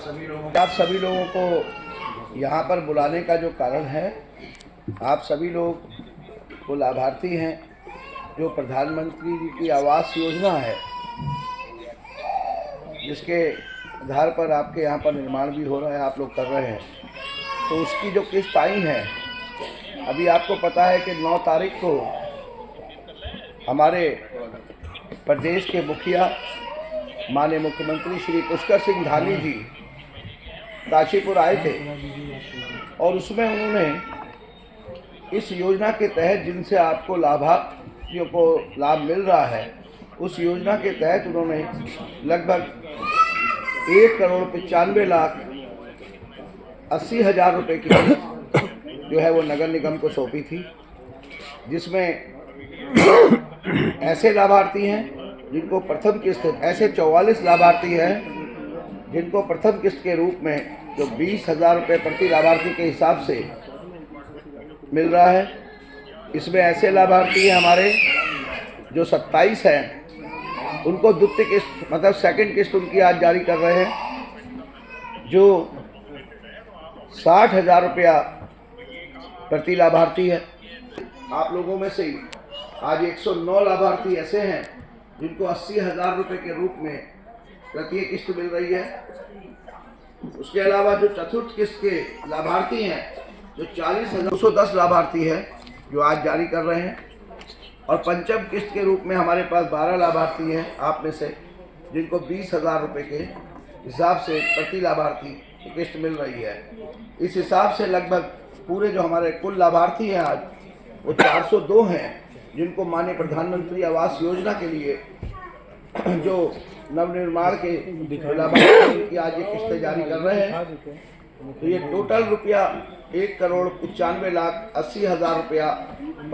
आप सभी लोगों को यहाँ पर बुलाने का जो कारण है, आप सभी लोग वो लाभार्थी हैं जो प्रधानमंत्री जी की आवास योजना है, जिसके आधार पर आपके यहाँ पर निर्माण भी हो रहा है, आप लोग कर रहे हैं। तो उसकी जो किस्त आई है, अभी आपको पता है कि 9 तारीख को हमारे प्रदेश के मुखिया माननीय मुख्यमंत्री श्री पुष्कर सिंह धामी जी काशीपुर आए थे और उसमें उन्होंने इस योजना के तहत जिनसे आपको लाभार्थियों को लाभ मिल रहा है, उस योजना के तहत उन्होंने लगभग 1,95,80,000 रुपये की जो है वो नगर निगम को सौंपी थी, जिसमें ऐसे लाभार्थी हैं जिनको प्रथम किस्त, ऐसे 44 लाभार्थी हैं जिनको प्रथम किस्त के रूप में जो 20,000 रुपये प्रति लाभार्थी के हिसाब से मिल रहा है। इसमें ऐसे लाभार्थी हैं हमारे जो 27 हैं, उनको द्वितीय किस्त मतलब सेकंड किस्त उनकी आज जारी कर रहे हैं, जो 60,000 रुपया प्रति लाभार्थी है। आप लोगों में से आज 109 लाभार्थी ऐसे हैं जिनको 80,000 रुपये के रूप में प्रत्येक किस्त मिल रही है। उसके अलावा जो चतुर्थ किस्त के लाभार्थी हैं, जो 40,210 लाभार्थी हैं जो आज जारी कर रहे हैं, और पंचम किस्त के रूप में हमारे पास 12 लाभार्थी हैं आप में से, जिनको 20,000 रुपये के हिसाब से प्रति लाभार्थी किस्त मिल रही है। इस हिसाब से लगभग पूरे जो हमारे कुल लाभार्थी हैं आज वो 402 हैं, जिनको माननीय प्रधानमंत्री आवास योजना के लिए जो नवनिर्माण के लाभार्थी की आज ये किस्तें जारी कर रहे हैं। तो ये टोटल रुपया 1,95,80,000 रुपया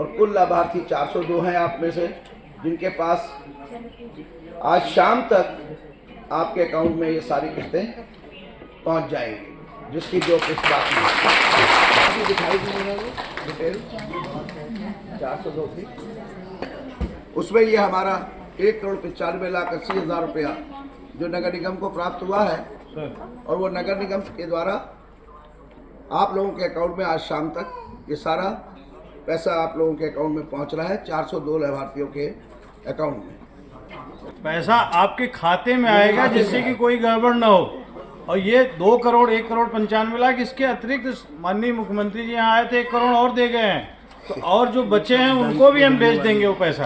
और कुल लाभार्थी 402 हैं आप में से, जिनके पास आज शाम तक आपके अकाउंट में ये सारी किस्तें पहुंच जाएंगी, जिसकी जो किस्त बाकी है दिखाई दी है डिटेल 402 की, उसमें ये हमारा 1,95,80,000 रुपया जो नगर निगम को प्राप्त हुआ है, और वो नगर निगम के द्वारा आप लोगों के अकाउंट में आज शाम तक ये सारा पैसा आप लोगों के अकाउंट में पहुंच रहा है, 402 लाभार्थियों के अकाउंट में पैसा आपके खाते में आएगा, जिससे कि कोई गड़बड़ न हो। और ये 2 करोड़ 1,95 लाख, इसके अतिरिक्त माननीय मुख्यमंत्री जी यहाँ आए थे, 1 करोड़ और दे गए हैं, तो और जो बच्चे हैं उनको भी हम भेज देंगे वो पैसा।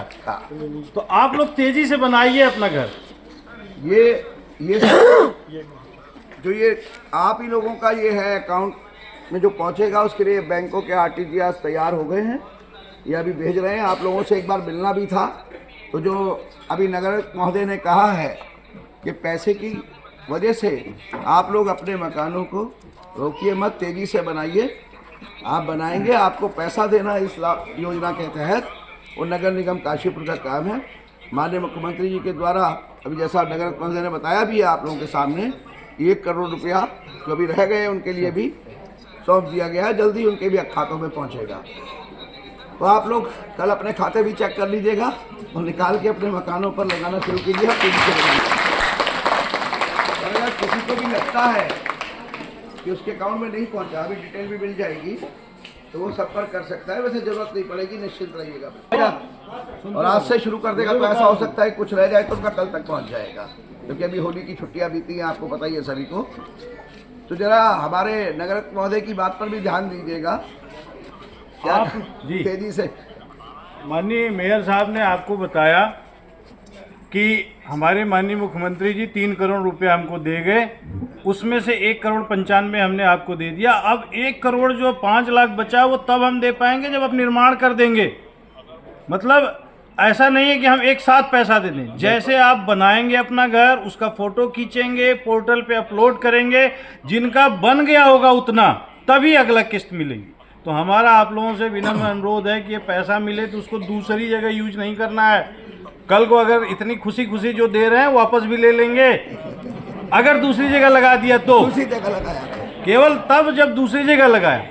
तो आप लोग तेजी से बनाइए अपना घर। ये जो ये आप ही लोगों का ये है अकाउंट में जो पहुंचेगा, उसके लिए बैंकों के RTGS तैयार हो गए हैं, ये अभी भेज रहे हैं। आप लोगों से एक बार मिलना भी था, तो जो अभी नगर महोदय ने कहा है कि पैसे की वजह से आप लोग अपने मकानों को रोकिए मत, तेज़ी से बनाइए। आप बनाएंगे, आपको पैसा देना इस योजना के तहत वो नगर निगम काशीपुर का काम है। माननीय मुख्यमंत्री जी के द्वारा अभी जैसा नगर मंत्री ने बताया भी है आप लोगों के सामने, 1 करोड़ रुपया जो अभी रह गए उनके लिए भी सौंप दिया गया है, जल्दी उनके भी खातों में पहुंचेगा। तो आप लोग कल अपने खाते भी चेक कर लीजिएगा और निकाल के अपने मकानों पर लगाना शुरू कीजिए। अगर किसी को भी लगता है कि उसके अकाउंट में नहीं पहुंचा, अभी डिटेल भी मिल जाएगी, तो वो संपर्क कर सकता है। वैसे जरूरत नहीं पड़ेगी, निश्चिंत रहिएगा। और आज से शुरू कर देगा तो ऐसा हो सकता है कुछ रह जाए तो उनका कल तक पहुंच जाएगा, क्योंकि अभी होली की छुट्टियां बीती हैं, आपको पता ही है सभी को। तो जरा हमारे नगर महोदय की बात पर भी ध्यान दीजिएगा। आप जी तेजी से माननीय मेयर साहब ने आपको बताया कि हमारे माननीय मुख्यमंत्री जी 3 करोड़ रुपए हमको दे गए, उसमें से 1,95,00,000 हमने आपको दे दिया। अब 1 करोड़ जो 5 लाख बचा वो तब हम दे पाएंगे जब आप निर्माण कर देंगे। मतलब ऐसा नहीं है कि हम एक साथ पैसा दे दें। जैसे आप बनाएंगे अपना घर, उसका फोटो खींचेंगे, पोर्टल पे अपलोड करेंगे, जिनका बन गया होगा उतना, तभी अगला किस्त मिलेगी। तो हमारा आप लोगों से विनम्र अनुरोध है कि ये पैसा मिले तो उसको दूसरी जगह यूज नहीं करना है। कल को अगर इतनी खुशी खुशी जो दे रहे हैं वापस भी ले लेंगे, अगर दूसरी जगह लगा दिया तो दूसरी जगह लगाया, केवल तब जब दूसरी जगह लगाया।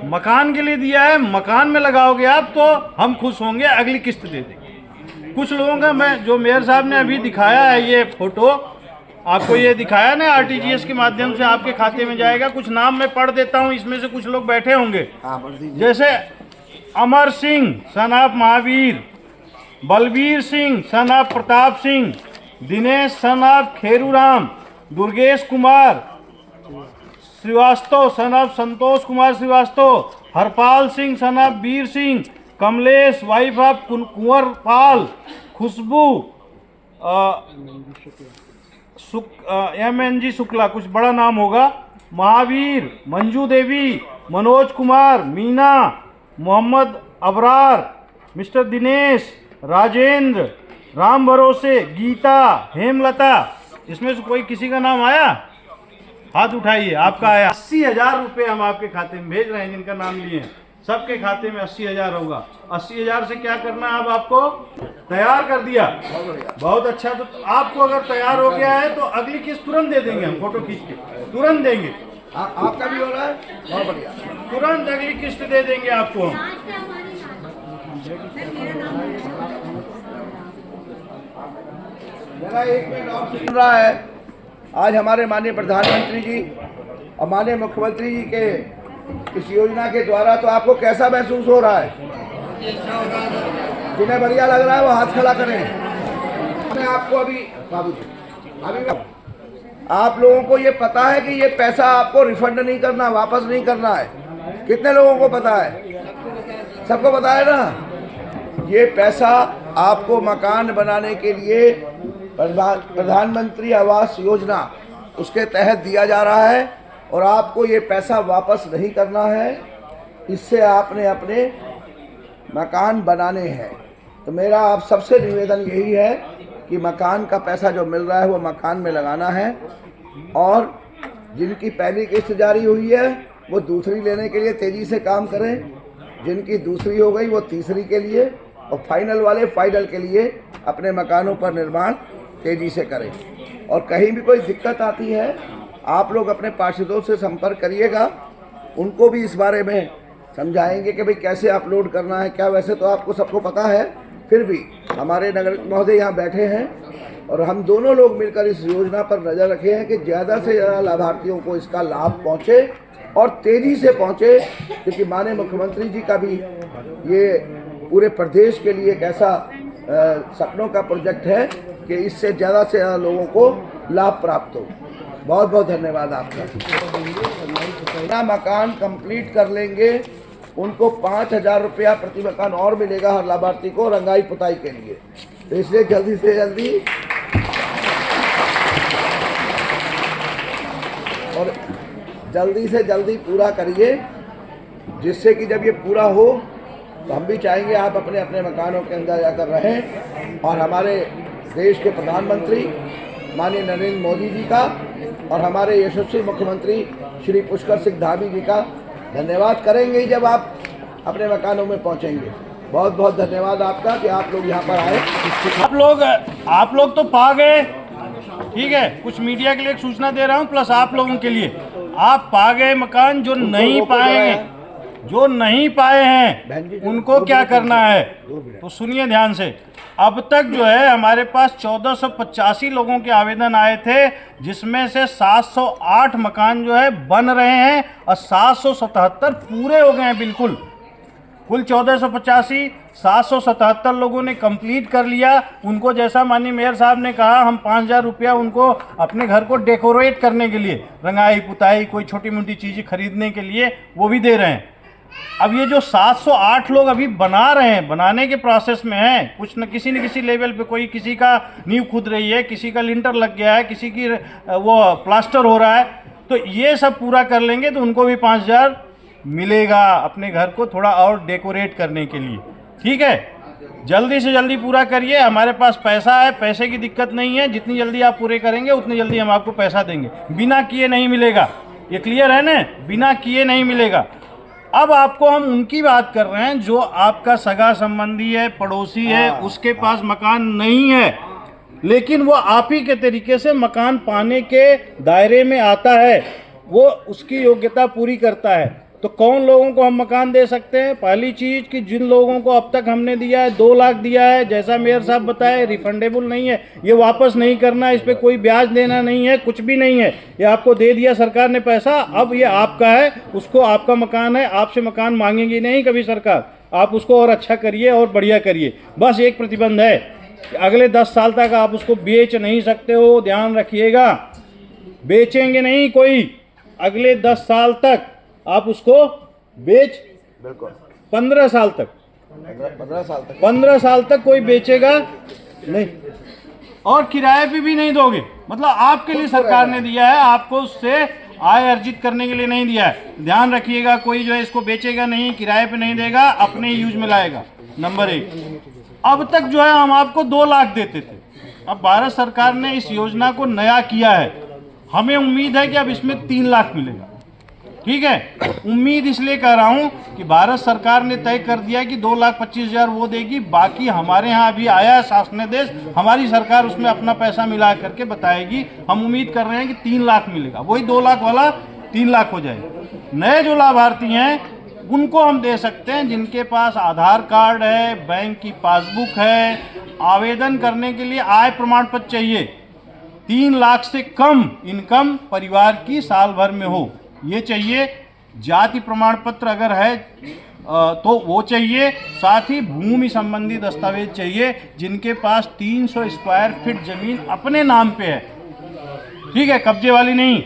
मकान के लिए दिया है, मकान में लगाओगे आप तो हम खुश होंगे, अगली किस्त दे देंगे। कुछ लोगों का मैं जो मेयर साहब ने अभी दिखाया है ये फोटो, आपको ये दिखाया ना, आरटीजीएस के माध्यम से आपके खाते में जाएगा। कुछ नाम मैं पढ़ देता हूँ, इसमें से कुछ लोग बैठे होंगे, जैसे Amar Singh son of Mahavir, Balbir Singh son of Pratap Singh, Dinesh son of Kheruram, Durgesh Kumar Shrivastava son of Santosh Kumar Shrivastava, Harpal Singh son of Veer Singh, Kamlesh wife of Kunwar Pal, Khushboo MNG Shukla, कुछ बड़ा नाम होगा, महावीर, मंजू देवी, मनोज कुमार, मीना, मोहम्मद अबरार, मिस्टर दिनेश, राजेंद्र, राम भरोसे, गीता, हेमलता, इसमें से कोई किसी का नाम आया? हाथ उठाइए। आपका आया। 80,000 रुपये हम आपके खाते में भेज रहे हैं, जिनका नाम लिए हैं सबके खाते में 80,000 होगा। 80,000 से क्या करना है? अब आपको तैयार कर दिया, बहुत अच्छा। तो आपको अगर तैयार हो गया है तो अगली किस्त तुरंत दे देंगे हम, फोटो खींच के तुरंत देंगे। आपका भी हो रहा है, बहुत बढ़िया। तुरंत अगली किस्त दे देंगे आपको हम। मेरा एक मिनट और सुन रहा है। आज हमारे माननीय प्रधानमंत्री जी और माननीय मुख्यमंत्री जी के इस योजना के द्वारा तो आपको कैसा महसूस हो रहा है? जिन्हें बढ़िया लग रहा है वो हाथ खड़ा करें। मैं आपको अभी आप लोगों को ये पता है कि ये पैसा आपको रिफंड नहीं करना, वापस नहीं करना है? कितने लोगों को पता है? सबको पता है ना? ये पैसा आपको मकान बनाने के लिए प्रधानमंत्री आवास योजना उसके तहत दिया जा रहा है और आपको ये पैसा वापस नहीं करना है। इससे आपने अपने मकान बनाने हैं। तो मेरा आप सबसे निवेदन यही है कि मकान का पैसा जो मिल रहा है वो मकान में लगाना है और जिनकी पहली किस्त जारी हुई है वो दूसरी लेने के लिए तेज़ी से काम करें। जिनकी दूसरी हो गई वो तीसरी के लिए और फाइनल वाले फाइनल के लिए अपने मकानों पर निर्माण तेज़ी से करें। और कहीं भी कोई दिक्कत आती है आप लोग अपने पार्षदों से संपर्क करिएगा, उनको भी इस बारे में समझाएंगे कि भाई कैसे अपलोड करना है क्या। वैसे तो आपको सबको पता है, फिर भी हमारे नगर महोदय यहाँ बैठे हैं और हम दोनों लोग मिलकर इस योजना पर नज़र रखे हैं कि ज़्यादा से ज़्यादा लाभार्थियों को इसका लाभ पहुँचे और तेज़ी से पहुँचे, क्योंकि माननीय मुख्यमंत्री जी का भी ये पूरे प्रदेश के लिए एक ऐसा सपनों का प्रोजेक्ट है कि इससे ज़्यादा से ज़्यादा लोगों को लाभ प्राप्त हो। बहुत बहुत धन्यवाद आपका। अपना मकान कंप्लीट कर लेंगे उनको 5,000 रुपया प्रति मकान और मिलेगा हर लाभार्थी को रंगाई पुताई के लिए। तो इसलिए जल्दी से जल्दी और जल्दी से जल्दी पूरा करिए, जिससे कि जब ये पूरा हो तो हम भी चाहेंगे आप अपने अपने मकानों के अंदर जाकर रहें और हमारे देश के प्रधानमंत्री माननीय नरेंद्र मोदी जी का और हमारे यशस्वी मुख्यमंत्री श्री पुष्कर सिंह धामी जी का धन्यवाद करेंगे जब आप अपने मकानों में पहुंचेंगे। बहुत बहुत धन्यवाद आपका कि आप लोग यहाँ पर आए। आप लोग तो पा गए, ठीक है। कुछ मीडिया के लिए एक सूचना दे रहा हूँ, प्लस आप लोगों के लिए, आप पा गए मकान। जो नहीं पाए हैं उनको क्या करना है तो सुनिए ध्यान से। अब तक जो है हमारे पास 1485 लोगों के आवेदन आए थे, जिसमें से 708 मकान जो है बन रहे हैं और 777 पूरे हो गए हैं बिल्कुल। कुल 1485, 777 लोगों ने कंप्लीट कर लिया। उनको जैसा माननीय मेयर साहब ने कहा, हम 5,000 रुपया उनको अपने घर को डेकोरेट करने के लिए, रंगाई पुताई, कोई छोटी मोटी चीज़ें खरीदने के लिए, वो भी दे रहे हैं। अब ये जो 708 लोग अभी बना रहे हैं, बनाने के प्रोसेस में हैं, कुछ न किसी लेवल पे, कोई किसी का नींव खुद रही है, किसी का लिंटर लग गया है, किसी की वो प्लास्टर हो रहा है, तो ये सब पूरा कर लेंगे तो उनको भी 5,000 मिलेगा अपने घर को थोड़ा और डेकोरेट करने के लिए। ठीक है, जल्दी से जल्दी पूरा करिए। हमारे पास पैसा है, पैसे की दिक्कत नहीं है। जितनी जल्दी आप पूरे करेंगे उतनी जल्दी हम आपको पैसा देंगे। बिना किए नहीं मिलेगा, ये क्लियर है ना? बिना किए नहीं मिलेगा। अब आपको हम उनकी बात कर रहे हैं जो आपका सगा संबंधी है, पड़ोसी है, उसके पास मकान नहीं है, लेकिन वो आप ही के तरीके से मकान पाने के दायरे में आता है, वो उसकी योग्यता पूरी करता है, तो कौन लोगों को हम मकान दे सकते हैं? पहली चीज़ कि जिन लोगों को अब तक हमने दिया है 2 लाख दिया है, जैसा मेयर साहब बताए रिफंडेबल नहीं है, ये वापस नहीं करना, इस पर कोई ब्याज देना नहीं है, कुछ भी नहीं है, ये आपको दे दिया सरकार ने पैसा, अब ये आपका है, उसको आपका मकान है, आपसे मकान मांगेंगी नहीं कभी सरकार, आप उसको और अच्छा करिए और बढ़िया करिए। बस एक प्रतिबंध है, अगले 10 साल तक आप उसको बेच नहीं सकते हो, ध्यान रखिएगा, बेचेंगे नहीं कोई, अगले 10 साल तक आप उसको बेच, बिल्कुल 15 साल तक, 15 साल तक कोई बेचेगा नहीं, और किराए पे भी नहीं दोगे, मतलब आपके लिए सरकार ने दिया है, आपको उससे आय अर्जित करने के लिए नहीं दिया है। ध्यान रखिएगा, कोई जो है इसको बेचेगा नहीं, किराए पे नहीं देगा, अपने यूज में लाएगा। नंबर 1, अब तक जो है हम आपको 2 लाख देते थे, अब भारत सरकार ने इस योजना को नया किया है, हमें उम्मीद है कि अब इसमें 3 लाख मिलेगा। ठीक है, उम्मीद इसलिए कर रहा हूं कि भारत सरकार ने तय कर दिया कि 2,25,000 वो देगी, बाकी हमारे यहाँ अभी आया है शासनादेश, हमारी सरकार उसमें अपना पैसा मिला करके बताएगी। हम उम्मीद कर रहे हैं कि 3 लाख मिलेगा, वही 2 लाख वाला 3 लाख हो जाएगा। नए जो लाभार्थी हैं उनको हम दे सकते हैं जिनके पास आधार कार्ड है, बैंक की पासबुक है, आवेदन करने के लिए आय प्रमाण पत्र चाहिए, 3 लाख से कम इनकम परिवार की साल भर में हो, ये चाहिए। जाति प्रमाण पत्र अगर है तो वो चाहिए, साथ ही भूमि संबंधी दस्तावेज चाहिए जिनके पास 300 स्क्वायर फीट जमीन अपने नाम पे है, ठीक है, कब्जे वाली नहीं,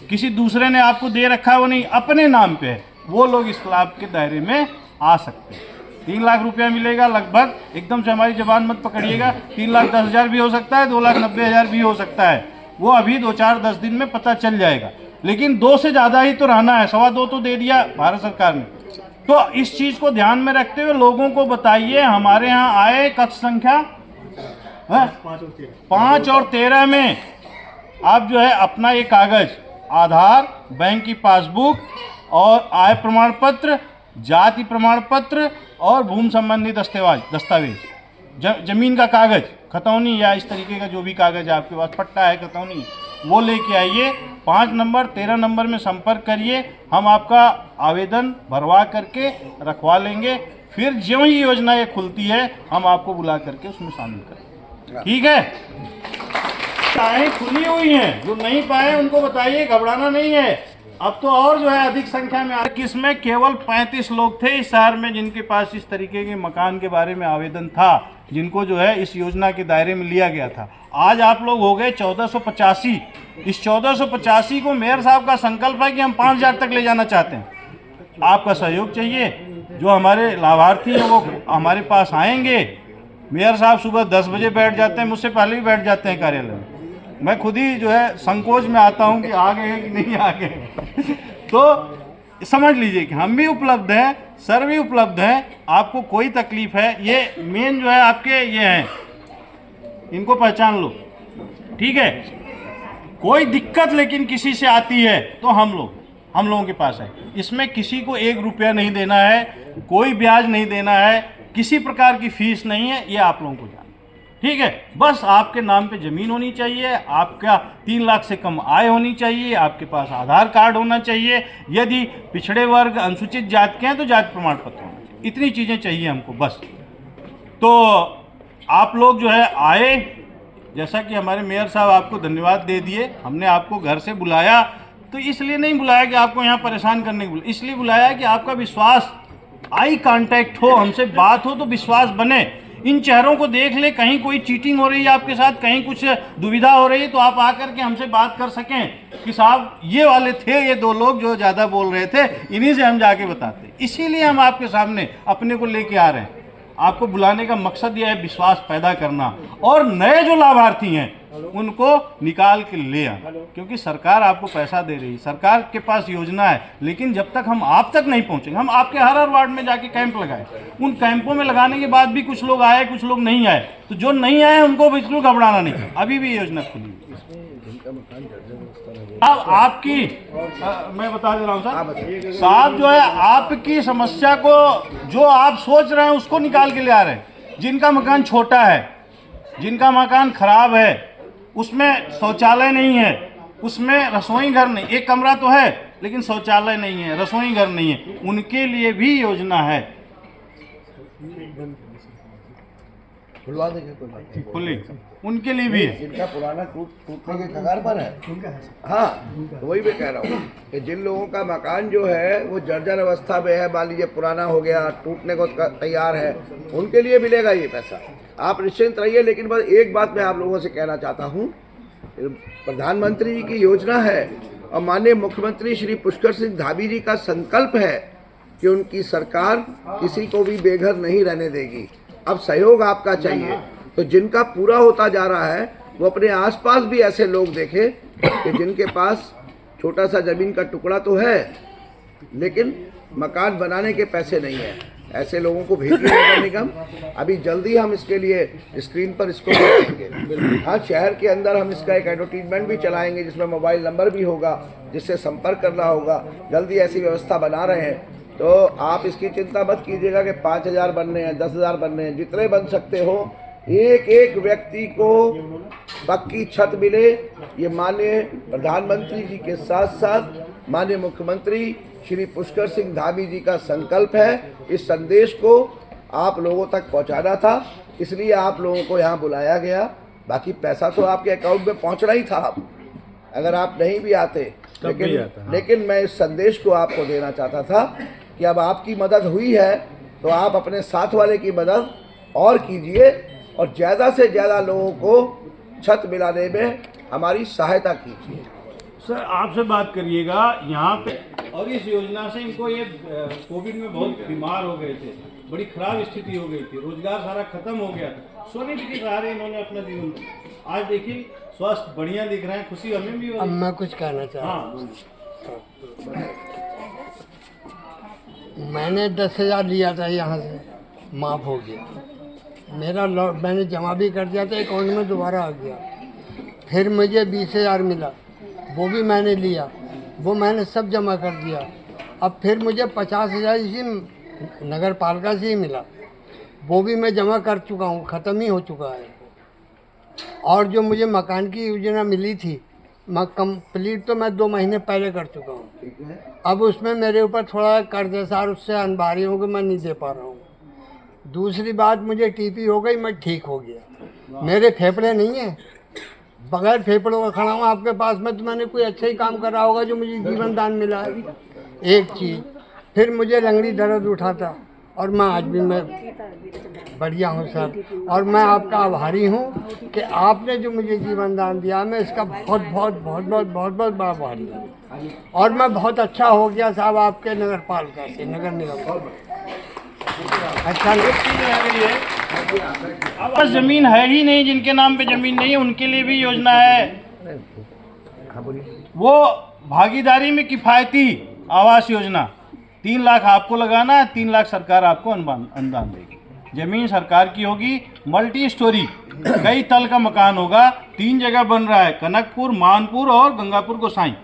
किसी दूसरे ने आपको दे रखा है वो नहीं, अपने नाम पे है, वो लोग इस लाभ के दायरे में आ सकते हैं। 3 लाख रुपया मिलेगा लगभग, एकदम से हमारी जबान मत पकड़िएगा, 3,10,000 भी हो सकता है, 2,90,000 भी हो सकता है, वो अभी 2-4-10 दिन में पता चल जाएगा, लेकिन 2 से ज़्यादा ही तो रहना है, 2.25 तो दे दिया भारत सरकार ने। तो इस चीज़ को ध्यान में रखते हुए लोगों को बताइए, हमारे यहाँ आए कक्ष संख्या 5 और 13 में आप जो है अपना ये कागज, आधार, बैंक की पासबुक और आय प्रमाण पत्र, जाति प्रमाण पत्र और भूमि संबंधी दस्तावेज, जमीन का कागज, खतौनी या इस तरीके का जो भी कागज आपके पास, पट्टा है, खतौनी, वो लेके आइए। 5 नंबर 13 नंबर में संपर्क करिए, हम आपका आवेदन भरवा करके रखवा लेंगे, फिर जो ही योजना ये खुलती है हम आपको बुला करके उसमें शामिल करेंगे। ठीक है, टाइम खुली हुई हैं, जो नहीं पाए उनको बताइए, घबराना नहीं है। अब तो और जो है अधिक संख्या में, किसमें केवल 35 लोग थे इस शहर में जिनके पास इस तरीके के मकान के बारे में आवेदन था, जिनको जो है इस योजना के दायरे में लिया गया था। आज आप लोग हो गए 1485। इस 1485 को मेयर साहब का संकल्प है कि हम 5,000 तक ले जाना चाहते हैं। आपका सहयोग चाहिए, जो हमारे लाभार्थी हैं वो हमारे पास आएंगे। मेयर साहब सुबह 10 बजे बैठ जाते हैं, मुझसे पहले भी बैठ जाते हैं कार्यालय में, मैं खुद ही जो है संकोच में आता हूं कि आ गए हैं कि नहीं आ गए। तो समझ लीजिए कि हम भी उपलब्ध हैं, सर भी उपलब्ध हैं, आपको कोई तकलीफ है, ये मेन जो है आपके ये हैं, इनको पहचान लो, ठीक है। कोई दिक्कत लेकिन किसी से आती है तो हम लोगों के पास है, इसमें किसी को 1 रुपया नहीं देना है, कोई ब्याज नहीं देना है, किसी प्रकार की फीस नहीं है, ये आप लोगों को जानना, ठीक है। बस आपके नाम पे ज़मीन होनी चाहिए, आपका 3 लाख से कम आय होनी चाहिए, आपके पास आधार कार्ड होना चाहिए, यदि पिछड़े वर्ग अनुसूचित जाति के हैं तो जाति प्रमाण पत्र होना चाहिए, इतनी चीज़ें चाहिए हमको बस। तो आप लोग जो है आए, जैसा कि हमारे मेयर साहब आपको धन्यवाद दे दिए, हमने आपको घर से बुलाया तो इसलिए नहीं बुलाया कि आपको यहाँ परेशान करने के लिए, इसलिए बुलाया कि आपका विश्वास, आई कांटेक्ट हो, हमसे बात हो तो विश्वास बने, इन चेहरों को देख ले, कहीं कोई चीटिंग हो रही है आपके साथ, कहीं कुछ दुविधा हो रही है तो आप आकर के हमसे बात कर सकें कि साहब ये वाले थे, ये 2 लोग जो ज़्यादा बोल रहे थे, इन्हीं से हम जाके बताते। इसीलिए हम आपके सामने अपने को लेके आ रहे हैं। आपको बुलाने का मकसद यह है विश्वास पैदा करना, और नए जो लाभार्थी हैं उनको निकाल के ले आना, क्योंकि सरकार आपको पैसा दे रही है, सरकार के पास योजना है, लेकिन जब तक हम आप तक नहीं पहुंचेंगे, हम आपके हर वार्ड में जाके कैंप लगाए, उन कैंपों में लगाने के बाद भी कुछ लोग आए, कुछ लोग नहीं आए, तो जो नहीं आए उनको बिल्कुल घबराना नहीं, अभी भी योजना खुली। अब आपकी मैं बता दे रहा हूँ साहब, जो है आपकी समस्या को, जो आप सोच रहे हैं उसको निकाल के ले आ रहे हैं। जिनका मकान छोटा है, जिनका मकान खराब है, उसमें शौचालय नहीं है, उसमें रसोई घर नहीं, 1 कमरा तो है लेकिन शौचालय नहीं है, रसोई घर नहीं है, उनके लिए भी योजना है। खुलवा देंगे, कोई बात नहीं। खुली उनके लिए भी है। जिनका पुराना टूटने के कगार पर है, हाँ, तो वही मैं कह रहा हूँ कि जिन लोगों का मकान जो है वो जर्जर अवस्था में है, मान लीजिए पुराना हो गया, टूटने को तैयार है, उनके लिए मिलेगा ये पैसा। आप निश्चिंत रहिए। लेकिन बस एक बात मैं आप लोगों से कहना चाहता हूँ, प्रधानमंत्री जी की योजना है और माननीय मुख्यमंत्री श्री पुष्कर सिंह धामी जी का संकल्प है कि उनकी सरकार किसी को भी बेघर नहीं रहने देगी। अब सहयोग आपका चाहिए। तो जिनका पूरा होता जा रहा है वो अपने आसपास भी ऐसे लोग देखें कि जिनके पास छोटा सा ज़मीन का टुकड़ा तो है लेकिन मकान बनाने के पैसे नहीं है, ऐसे लोगों को भेजिए नगर निगम। अभी जल्दी हम इसके लिए स्क्रीन पर इसको देखेंगे। हाँ, शहर के अंदर हम इसका एक एडवर्टीजमेंट भी चलाएंगे जिसमें मोबाइल नंबर भी होगा जिससे संपर्क करना होगा। जल्दी ऐसी व्यवस्था बना रहे हैं, तो आप इसकी चिंता मत कीजिएगा कि 5,000 बनने हैं, 10,000 बनने हैं, जितने बन सकते हो। एक एक व्यक्ति को पक्की छत मिले, ये माननीय प्रधानमंत्री जी के साथ साथ माननीय मुख्यमंत्री श्री पुष्कर सिंह धामी जी का संकल्प है। इस संदेश को आप लोगों तक पहुंचाना था, इसलिए आप लोगों को यहाँ बुलाया गया। बाकी पैसा तो आपके अकाउंट में पहुंचना ही था अगर आप नहीं भी आते, लेकिन मैं इस संदेश को आपको देना चाहता था कि अब आपकी मदद हुई है तो आप अपने साथ वाले की मदद और कीजिए और ज़्यादा से ज़्यादा लोगों को छत मिलाने में हमारी सहायता कीजिए। सर आपसे बात करिएगा यहाँ पे, और इस योजना से इनको ये कोविड में बहुत बीमार हो गए थे, बड़ी खराब स्थिति हो गई थी, रोजगार सारा खत्म हो गया था, सोने के सहारे इन्होंने अपना जीवन दिया। आज देखिए स्वास्थ्य बढ़िया दिख रहे हैं, खुशी हमें भी हो। अब मैं कुछ कहना चाहता हूँ। मैंने 10,000 लिया था, यहाँ से माफ़ हो गया मेरा, मैंने जमा भी कर दिया था, अकाउंट में दोबारा आ गया। फिर मुझे 20,000 मिला, वो भी मैंने लिया, वो मैंने सब जमा कर दिया। अब फिर मुझे 50,000 इसी नगर पालिका से ही मिला, वो भी मैं जमा कर चुका हूँ, ख़त्म ही हो चुका है। और जो मुझे मकान की योजना मिली थी, मैं कंप्लीट तो मैं 2 महीने पहले कर चुका हूँ। अब उसमें मेरे ऊपर थोड़ा कर्ज है सर, उससे अनबारी हूँ कि मैं नहीं दे पा रहा हूँ। दूसरी बात, मुझे टीपी हो गई, मैं ठीक हो गया। मेरे फेफड़े नहीं हैं, बगैर फेफड़ों का खड़ा हूँ आपके पास में, तो मैंने कोई अच्छा ही काम करा होगा जो मुझे जीवन दान मिला है। एक चीज़, फिर मुझे लंगड़ी दर्द उठा था और मैं आज भी मैं बढ़िया हूँ सर, और मैं आपका आभारी हूँ कि आपने जो मुझे जीवन दान दिया, मैं इसका बहुत बहुत बहुत बहुत बहुत बहुत बड़ा आभारी हूँ। और मैं बहुत अच्छा हो गया साहब आपके नगर पालिका से, नगर निगम। अच्छा अब जमीन है ही नहीं, जिनके नाम पे जमीन नहीं है उनके लिए भी योजना है। वो भागीदारी में किफ़ायती आवास योजना, 3 लाख आपको लगाना है, 3 लाख सरकार आपको अनुदान देगी। जमीन सरकार की होगी, मल्टी स्टोरी, कई तल का मकान होगा, 3 जगह बन रहा है, कनकपुर, मानपुर और गंगापुर गोसाई।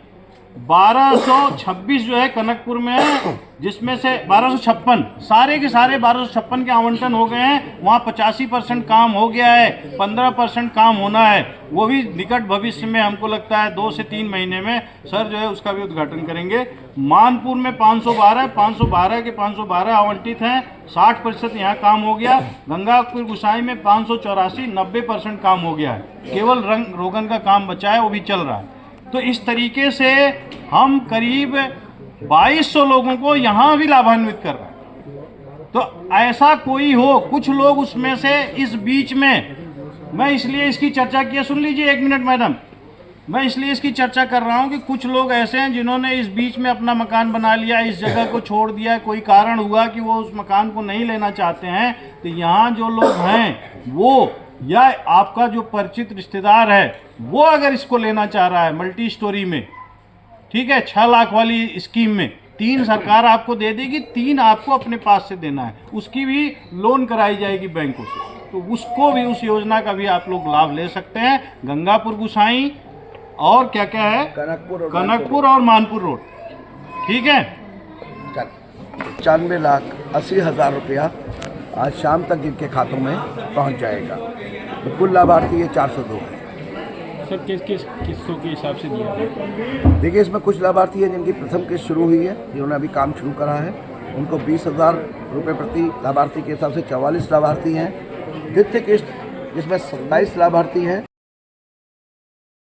1226 जो है कनकपुर में है, जिसमें से 1256 सारे के सारे 1256 के आवंटन हो गए हैं। वहाँ 85% काम हो गया है, 15% काम होना है, वो भी निकट भविष्य में, हमको लगता है 2 से 3 महीने में सर जो है उसका भी उद्घाटन करेंगे। मानपुर में 512 के 512 आवंटित हैं, 60% यहाँ काम हो गया। गंगापुर गुसाई में 584, 90% काम हो गया है, केवल रंग रोगन का काम बचा है, वो भी चल रहा है। तो इस तरीके से हम करीब 2200 लोगों को यहाँ भी लाभान्वित कर रहे हैं। तो ऐसा कोई हो, कुछ लोग उसमें से इस बीच में, मैं इसलिए इसकी चर्चा किया, सुन लीजिए 1 मिनट मैडम, मैं इसलिए इसकी चर्चा कर रहा हूँ कि कुछ लोग ऐसे हैं जिन्होंने इस बीच में अपना मकान बना लिया, इस जगह को छोड़ दिया, कोई कारण हुआ कि वो उस मकान को नहीं लेना चाहते हैं। तो यहाँ जो लोग हैं वो, या आपका जो परिचित रिश्तेदार है वो अगर इसको लेना चाह रहा है मल्टी स्टोरी में, ठीक है, 6 लाख वाली स्कीम में 3 सरकार आपको दे देगी, 3 आपको अपने पास से देना है, उसकी भी लोन कराई जाएगी बैंकों से। तो उसको भी, उस योजना का भी आप लोग लाभ ले सकते हैं। गंगापुर गुसाई और क्या क्या है, कनकपुर और मानपुर रोड, ठीक है। 95,80,000 रुपया आज शाम तक जिनके खातों में पहुंच जाएगा। तो कुल लाभार्थी ये 402 है। सर किस किस किस्तों के हिसाब से दिया? देखिए, इसमें कुछ लाभार्थी हैं जिनकी प्रथम किस्त शुरू हुई है, जिन्होंने अभी काम शुरू करा है, उनको 20,000 रुपये प्रति लाभार्थी के हिसाब से 44 लाभार्थी हैं। द्वितीय किस्त जिसमें 27 लाभार्थी हैं।